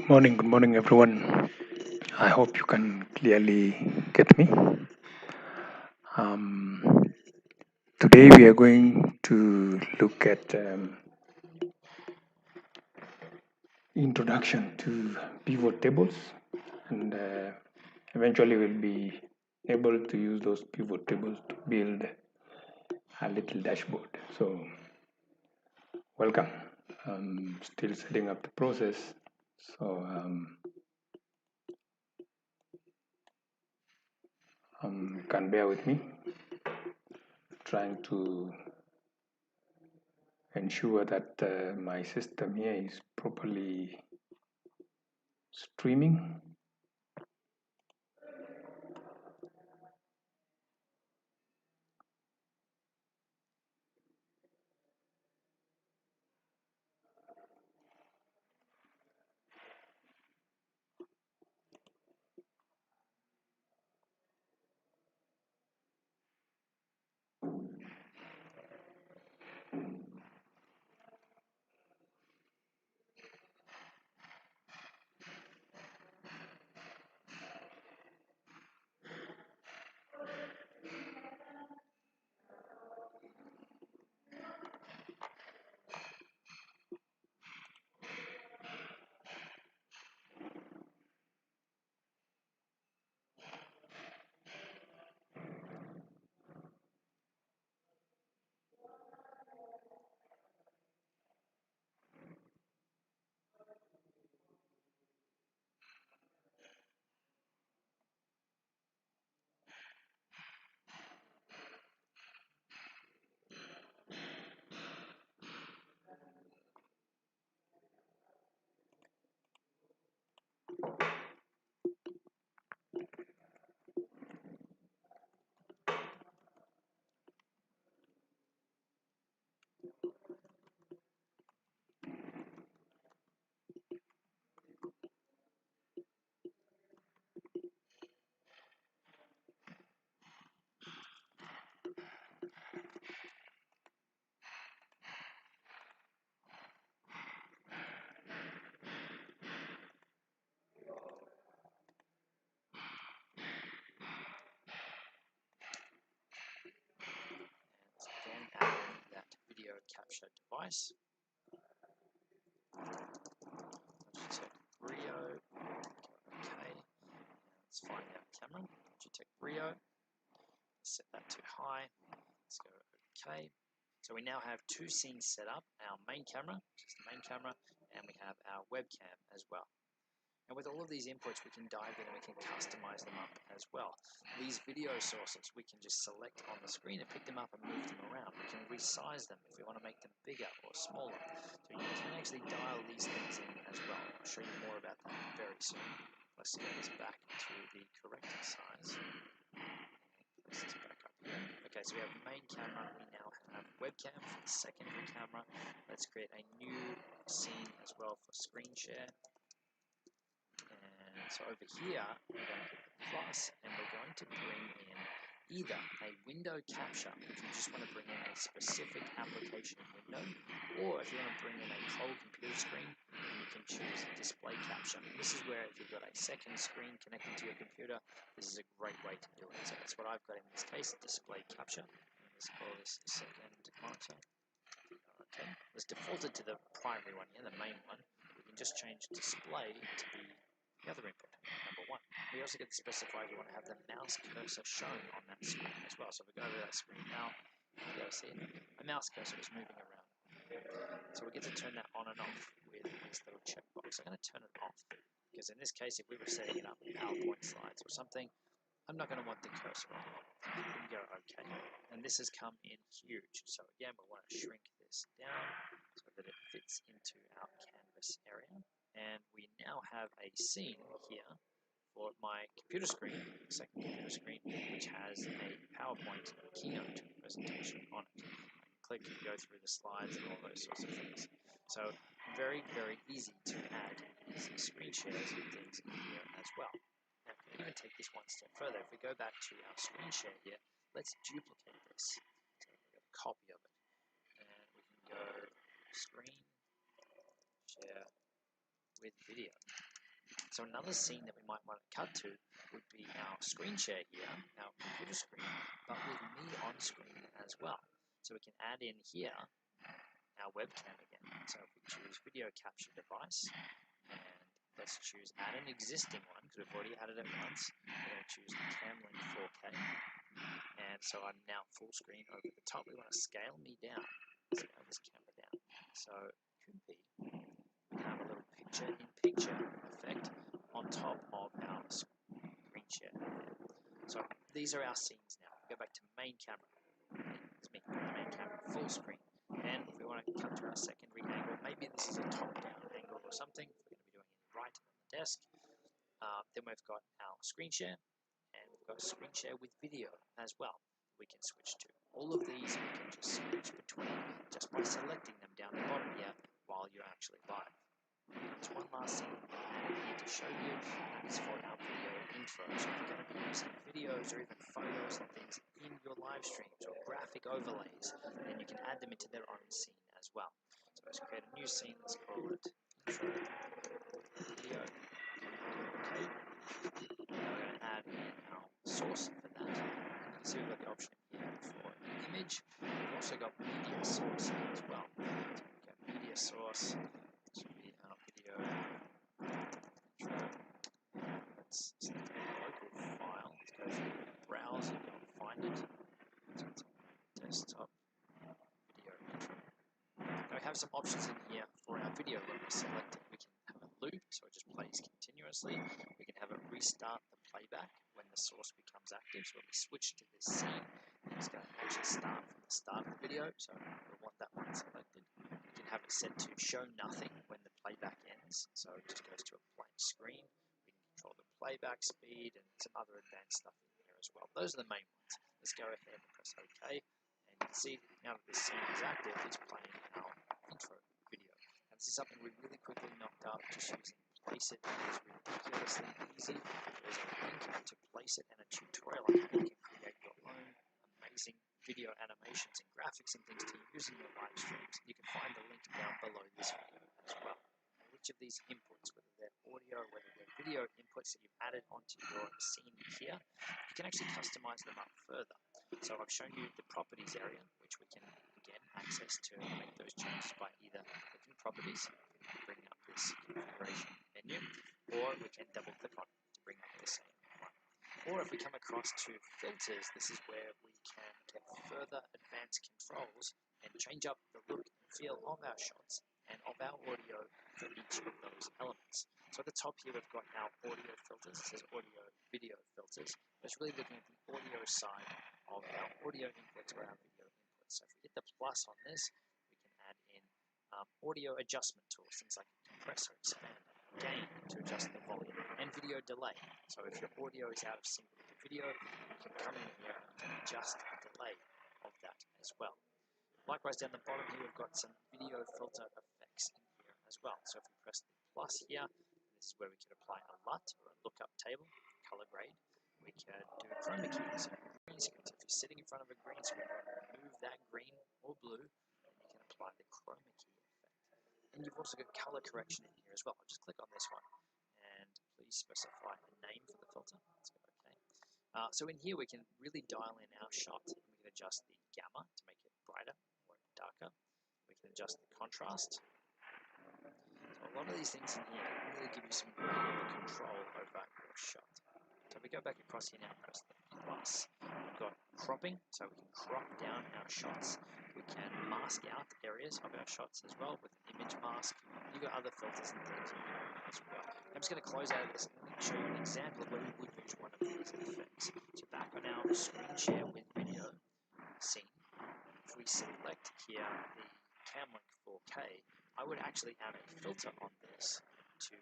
Good morning, everyone. I hope you can clearly get me. Um, Today, we are going to look at introduction to pivot tables, and eventually, we'll be able to use those pivot tables to build a little dashboard. So, welcome. I'm still setting up the process. So, you can bear with me, trying to ensure that my system here is properly streaming. Again, adding that video capture device. Logitech Brio. Okay. Let's find our camera. Logitech Brio. Set that to high. Let's go OK. So we now have two scenes set up. Our main camera, which is the main camera, and we have our webcam as well. And with all of these inputs, we can dive in and we can customize them up as well. These video sources, we can just select on the screen and pick them up and move them around. We can resize them if we want to make them bigger or smaller. So you can actually dial these things in as well. I'll show you more about that very soon. Let's get this back to the correct size. Place this back up here. Okay, so we have main camera. We now have webcam for the secondary camera. Let's create a new scene as well for screen share. And so over here, we're going to hit the plus, and we're going to bring in either a window capture, if you just want to bring in a specific application window, or if you want to bring in a whole computer screen, then you can choose display capture. This is where if you've got a second screen connected to your computer, this is a great way to do it. So that's what I've got in this case, display capture. Let's call this second monitor. Okay, let's default it to the primary one here, the main one. We can just change display to be the other input, number one. We also get to specify if you want to have the mouse cursor shown on that screen as well. So if we go over that screen now, you guys see it? My mouse cursor is moving around. So we get to turn that on and off with this little checkbox. I'm going to turn it off because in this case, if we were setting it up in PowerPoint slides or something, I'm not going to want the cursor on. We can go OK. And this has come in huge. So again, we want to shrink this down so that it fits into our canvas area. And we now have a scene here for my computer screen, second computer screen, which has a PowerPoint keynote presentation on it. I can click and go through the slides and all those sorts of things. So very, very easy to add these screen shares and things in here as well. Now, we can even take this one step further. If we go back to our screen share here, let's duplicate this. So we've got a copy of it. And we can go screen share with video. So another scene that we might want to cut to would be our screen share here, our computer screen, but with me on screen as well. So we can add in here our webcam again. So if we choose video capture device, and let's choose add an existing one, because we've already added it once. We're going to choose Camlink 4K. And so I'm now full screen over the top. We want to scale me down, scale this camera down. So it could be we have a little picture-in-picture effect on top of our screen share. So these are our scenes now. We go back to main camera. It's me, main camera, full screen. And if we want to come to our secondary angle, maybe this is a top-down angle or something. If we're going to be doing it right on the desk. Then we've got our screen share, and we've got a screen share with video as well. We can switch to. All of these we can just switch between just by selecting them down the bottom here while you're actually live. There's one last thing I added here to show you. That is for our video intro. So if you're going to be using videos or even photos and things in your live streams or graphic overlays, then you can add them into their own scene as well. So let's create a new scene. Let's call it intro video. Okay. Now we're going to add in our source for that. You can see we've got the option here for an image. We've also got media source here as well. So we've got media source. This will be our video intro. Let's select a local file. Let's go through the browser and find it. So it's desktop video intro. Now we have some options in here for our video. When we select it, we can have a loop, so it just plays continuously. We can have it restart the playback when the source becomes active. So when we switch to this scene, it's going to actually start from the start of the video. So we want that one selected. We can have it set to show nothing when the playback ends. So it just goes to a blank screen. We can control the playback speed and some other advanced stuff in here as well. Those are the main ones. Let's go ahead and press OK. And you can see now that this scene is active, it's playing our intro video. And this is something we really quickly knocked up just using Place It. It is ridiculously easy. There's a link to Place It and a tutorial on how you can create your own amazing video animations and graphics and things to use in your live streams. You can find the link down below this video as well. And each of these inputs, whether they're audio, whether they're video inputs that you've added onto your scene here, you can actually customize them up further. So I've shown you the properties area, which we can again access to make those changes by either clicking properties, bring up this configuration menu, or we can double click on it to bring up the same one. Or if we come across to filters, this is where we can get further advanced controls and change up the look and feel of our shots and of our audio for each of those elements. So at the top here we've got our audio filters. It says audio video filters. But it's really looking at the audio side of our audio inputs or our video inputs. So if we hit the plus on this, we can add in audio adjustment tools, things like compressor, expander, gain to adjust the volume, and video delay. So if your audio is out of sync with the video, you can come in here and adjust the delay of that as well. Likewise, down the bottom here, we've got some video filter effects in here as well. So if we press the plus here, this is where we can apply a LUT or a lookup table, color grade. We can do chroma key, so green screen. So if you're sitting in front of a green screen, remove that green or blue, and you can apply the chroma key effect. And you've also got color correction in here as well. I'll just click on this one, and please specify a name for the filter. Let's go OK. So in here, we can really dial in our shot, and we can adjust the gamma to make it brighter or darker. We can adjust the contrast. So a lot of these things in here really give you some great control over your shot. So if we go back across here now and press the plus, we've got cropping, so we can crop down our shots. We can mask out areas of our shots as well with an image mask. You've got other filters and things in here as well. I'm just going to close out of this and show you an example of where we would use one of these effects. So back on our screen share with video scene, if we select here the Camlink 4K, I would actually add a filter on this to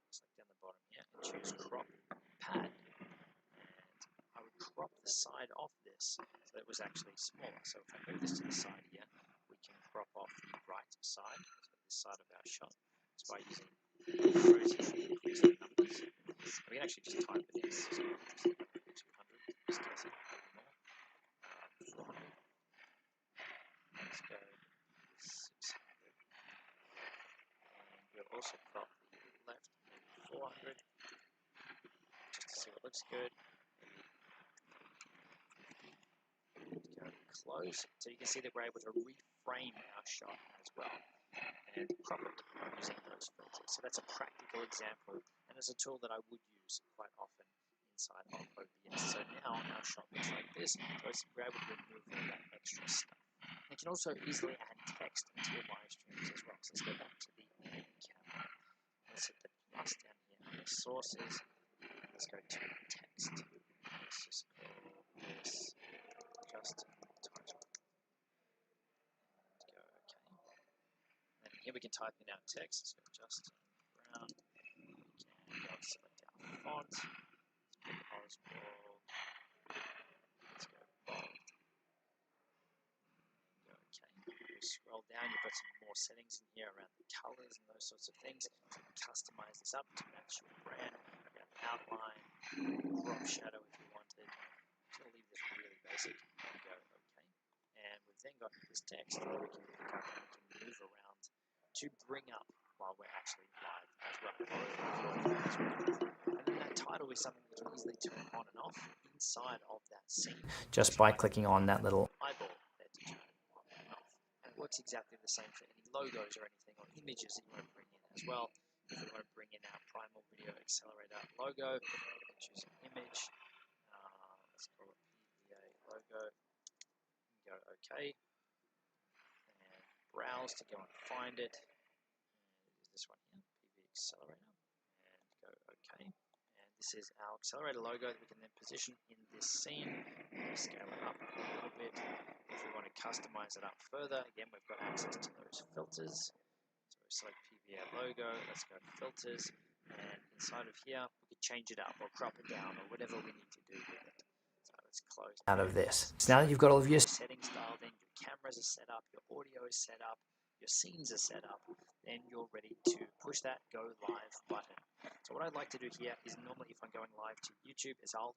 select down the bottom here and choose crop pad. I would crop the side off this so that it was actually smaller. So if I move this to the side here, we can crop off the right side, so this side of our shot, just by using arrows here to increase the numbers. We can actually just type it in, so 200, just guessing, maybe more, 400, let's go 600, and we'll also crop the left 400, 400, just to see what looks good. Go close, so you can see that we're able to reframe our shot as well and crop it using those filters. So that's a practical example, and it's a tool that I would use quite often inside of OBS. So now our shot looks like this, so we're able to remove all that extra stuff. You can also easily add text into your live streams as well. So let's go back to the camera. Let's hit the plus down here under sources. Let's go to text. Let's just call this Justin title. Go OK. And here we can type in our text. So Justin Brown. We can go select our font. Let's put Oswald. Let's go bold. You scroll down, you've got some more settings in here around the colors and those sorts of things. You can customize this up to match your brand, around outline, drop shadow if you wanted. I'm going to leave this really basic and go OK. And we've then got this text that we can pick up and we can move around to bring up while we're actually live as well. And then that title is something that you can easily turn on and off inside of that scene. Just by clicking on that little eyeball there to turn on and off. And it works exactly the same for any logos or anything or images that you want to bring in as well. If we want to bring in our Primal Video Accelerator logo, we're going to choose an image. Let's call it PVA logo. Go OK. And browse to go and find it. And use this one here, PV Accelerator. And go OK. And this is our accelerator logo that we can then position in this scene. Scale it up a little bit. If we want to customize it up further, again, we've got access to those filters. So we select PVA logo, let's go to filters, and inside of here, we can change it up or crop it down or whatever we need to do with it. So let's close out of this. So now that you've got all of your settings dialed in, your cameras are set up, your audio is set up, your scenes are set up, then you're ready to push that go live button. So what I'd like to do here is normally if I'm going live to YouTube is I'll